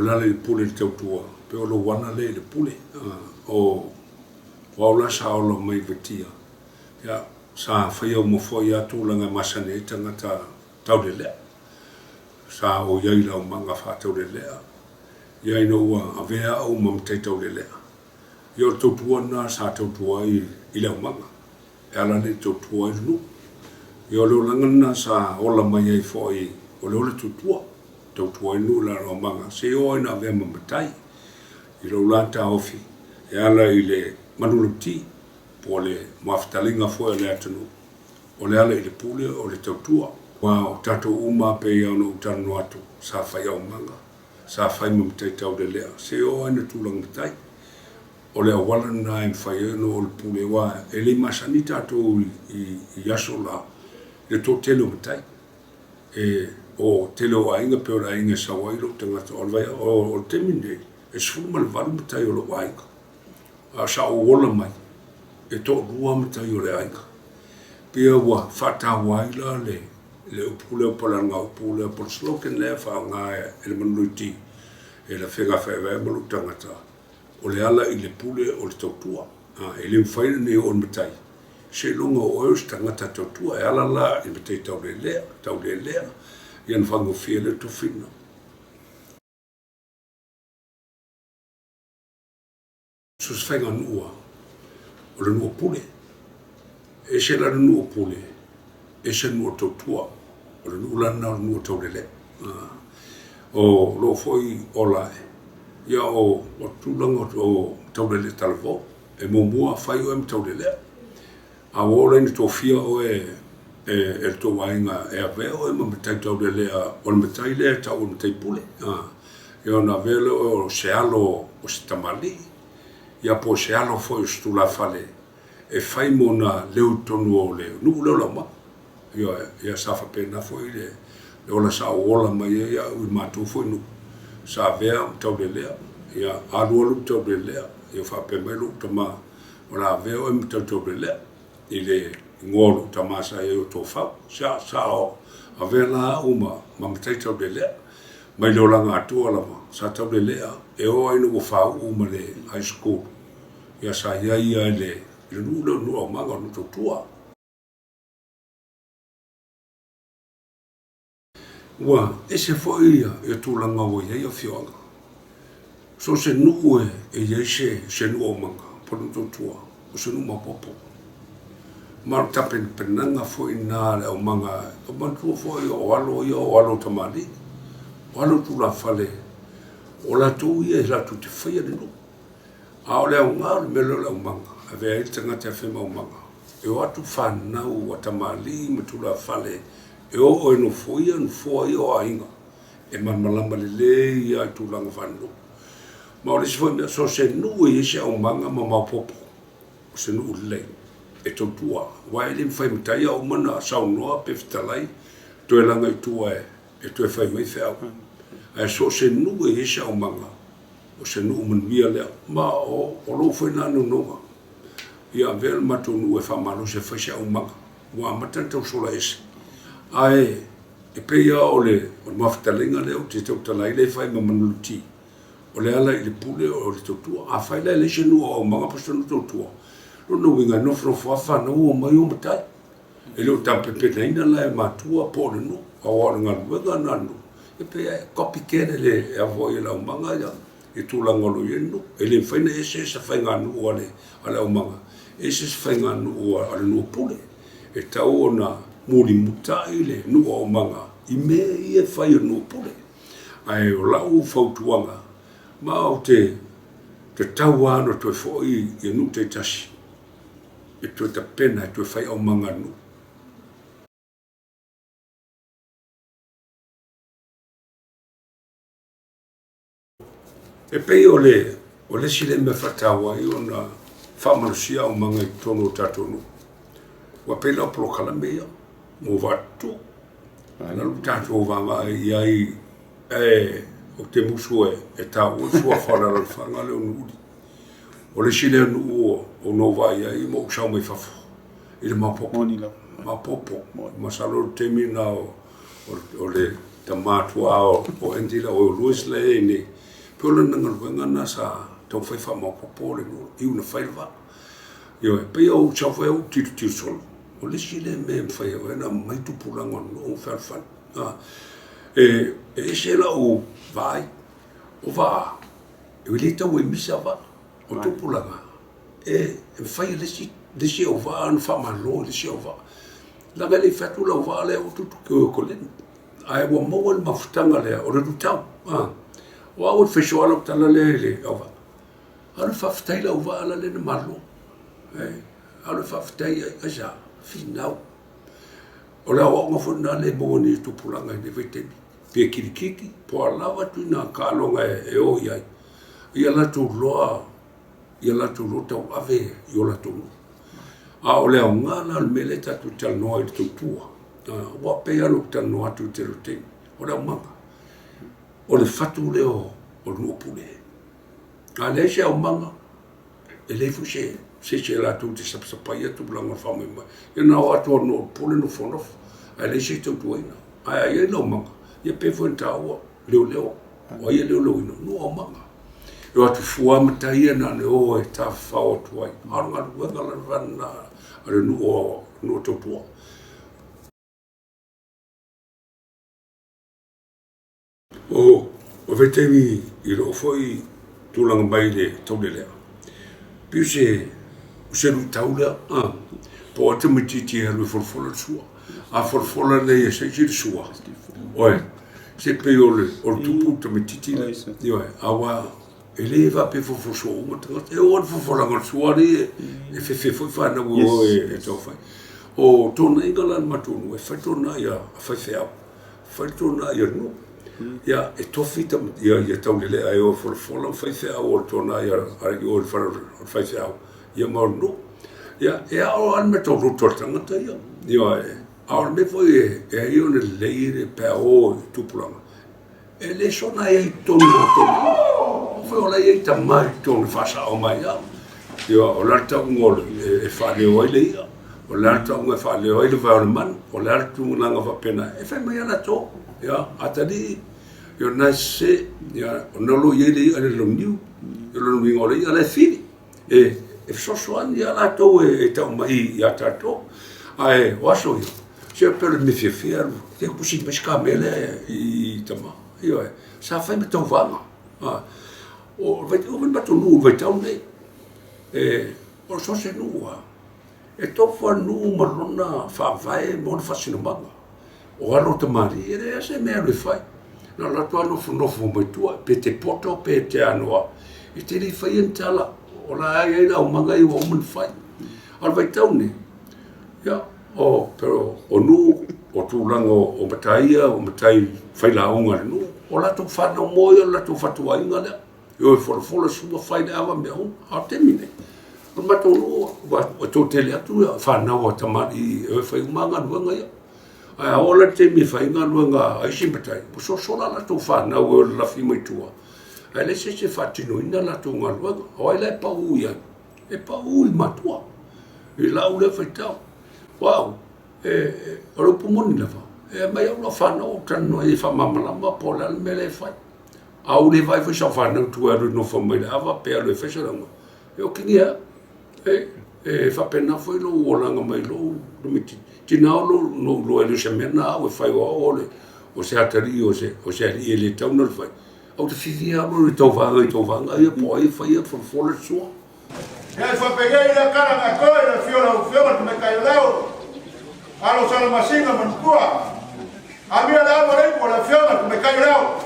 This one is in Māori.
lale le pule le tautua, pe o lo wana le pule, o waula sa o lo mai vetia. Ya, sa whai au mawhoi atu langa masane i tangata tau de lea. Sa o iai lau manga whātau de lea. Iai no ua avea au mamtei tau de lea. Yo tautua na sa tautua i lau manga. E ala le tautua i nu. Yo leo langana sa ola mai ai fwoi o leo le tautua. Tautua i nu la lau manga. Se o ina avea mamatai. I lau lanta ofi. E ala i le manuluti. Po le maftalinga fwoi le atanu. O le ala i le pule o le tautua. Wa o tato uma pe iau no utanu atu. Sa whai au manga. Sa whai mamatai tau de lea. Se o ina tūlang matai. O le awala na e whai eno o le pule wa. E le masani tato i aso la. Le tō telo matai. E o telo ainga pe o la inga sa wairo tangata. O te mine. E sfuru ma le varu matai o le wainga. A sa o wola mai. E tō rua matai o le ainga. Pia wa whata waila le upule o palanga upule o polsloken le whaanga e le manuiti. E la whenga whaewa e malu tangata. O le ala i le pule o le tautua. E le mwhaina ne o matai. Se longa o eus tangata tautua e ala la i matai tau le lea. Ian whango fia le tofina. Sus whainga nua. O le nua pule. E se la nua pule. E se nua tautua. O le nua lana o le nua tau le lea. O lo foi o lae. Ia o tūlanga o tau le lea talavo. E mua whai o em tau le lea. A wola ni tō fia o e tō wainga e a vea o e mamatai tau le lea. O le matai lea tau o matai pule. Ia na vele o se alo o se tamali. Ia po se alo foi o stula fale. E whai mo na leo tonu o leo. Nuku leo lau ma. Ia safa pena foi le. Le ola sa ola mai ia ui mātou foi nuku. Sa vea tau le lea. Ia alualu tau le lea. Ia whape mai lu tama. Ola vea o e tau le lea. I le ngolu tamasa e o tō whau. Sa o. A vea la uma mamatai tau le lea. Mai leo langa atua lama. Sa tau le lea. E o ainu o whau uma le high school. Ia sa ia le. I le nuu leo nua o manga o nuto tua. Ua, e se foi ia e tūlanga o iei o fionga. So se nuu e iei se nuu o manga. Po nuto tua. O se nuu mapopo. Maru tapen penanga foi nā le o manga. O mantua foi o alo tamali. O alo tūla fale. O la tū ia e la tu te whaia le nuu. A o leo ngā me leo manga. A vea i tangata e whema o manga. E o atu whanau a tamali me tūla fale. E o no foia no foi o ainga. E malama le ia i tūlanga whanau. Ma o le sifoi mea so se nui e se au manga ma maupopo. O se nui lei. E tautua. Wai le mwhai matai au mana sau noa pe fitalai. Toe langa i tua e toe whai mai whau. E so se nui e se au manga. O se nui manuia lea. Ma o lo whai nānu nonga. Ia vele matou nu e whamalo se whai se au manga. Wa matantau sola ese. Ae, e peia o le mawhatalinga leo te tautalai le whai mamanuluti. O le ala i le pule o le tautua. A whai le se nua o mga pastanu tautua. Rono winga nofro whafa na ua mai o matai. E leo tampepe ina la e matua po le nu. A wāra ngā luega nanu. E peia e kopi kere le e avoi e lau manga ia. E tūlangolo i enu. E le whaina e se sa whai ngā nua le a lau manga. E se sa whai ngā nua a le nua pule. E tau o na muri mutai le nua o manga. I mea i e whai o nua pule. Ai o lau whautuanga. Ma o te tau ano toi fōi i nu te tasi. E toi ta pena e toi whai o manga nu. E pei o le sile me whatawa i o na whamarusia o manga i tono tatonu. Wa pei lau prokala mea. Mo watu. Ana lu tātou wanga i ai o te musu e tau o sua whanara whanga leo nuuri. O le sile nu o nova i ai mo usau mai whafo. I le mapopo. Mapopo. Masalo te mina o le tamatua o entila o Louis le ne Pula nanga na sa tau fai fa mo popole no I una fai va. Yo pe o cha fai o ti solo. O le sile me fai o na mai tu pula no fa fa. E se la o vai o va. E le tau e misa va. O tu pula nga. E fai le si o va an fa malo le si o va. La gale fatu la o va le o tu ko le. Ai wa mo el mafutanga le o le tau. Wa o fesho ala tala le o va. Ala fa ftai la o va ala le malo. Ala fa ftai a ja finau. O la o ngofuna le boni tu pulanga de vetemi. Pe kirikiki po ala tu na kalonga e o ia. Ia la tu loa. Ia la tu lota o ave yo la tu. A o le ngala le meleta tu tal no tu tua. Wa pe ala tal no tu te rote. O la manga. O le fatu le o no pule. A le se o manga. E le fuxe se la tu te sapsapaia tu blanga fame mai. E na o atu no pule no fono. A le se tu tuina. A ia no manga. Ia pe fo ntawa leo. O ia leo no o manga. Eu atu fua mataia na le o e ta fao tuai. Arunga wanga la vana ale no topua. O vetemi I ro foi tulanga mai le taulelea. Piu se lu taula po ate mititi alu forfola sua. A forfola le e se sua. Oe, se pe o tupu ta mititi le. Ioe, awa ele va pe fo so o tanga e o fo la ngol suari e fe fa na o e to fa o tona ingala matunu e fa tona ia fa tona ia no ia e to fita ia tau le ai o fo la fa o tona ia ai o fa ia mo no ia e o al meto ruto tanga ta ia a me foi e io ne leire pe o tupulanga e le sona e tona foi ola ia tamai tonu fasa o mai ia. Ia o larta ngol e fa le o ile ia. O larta ngol fa le o ile va man. O larta nganga va pena e fa mai ala to. Ia atali ia na se ia no lo ia ile lo niu. Ia lo niu ngol ia le fili. E so an ia la to e ta mai ia ta to. Ai waso ia. Se per me fier. Te pusi pesca mele I tama. Ia sa fa me to vanga. O vai o vai bato nu vai tau nei o so se nua e to fa nu marona fa vai mo fa sino manga o alo te mari e se me le fai na la tua no fu mai tua pe te poto pe te anoa e te li fai entala o la ai la o manga I o mun fai al vai tau nei ya o pero o nu o tu lango o matai fai la unga nu o la tu fa no mo la tu fa tu ainga le eu for sua fai da ava meu a termine o mato no o to tele atu fa na o tamari e fai manga luanga ia a ola te mi fai nga luanga ai simpetai po so la to fa na o la fi mai tua ai le se fa tino ina la to nga luanga o ai le pa u ia e pa u I matua e la u le fai tau wow o lo pumoni la fa e mai o la fa na o tano e fa mamala ma po la me le fai au le vai foi fa na tu ero no fa mai ava pe le fesa no eu queria fa pena foi lo olanga mai lo miti tinao lo ele se mena o fai o o se atari o se ele tau no fai au te fia lo to vanga e poi fai for le suo e fa peguei la cara na coira fiola tu me caiu leo alo sala masinga man kua a mia la amore por la fiola tu me caiu leo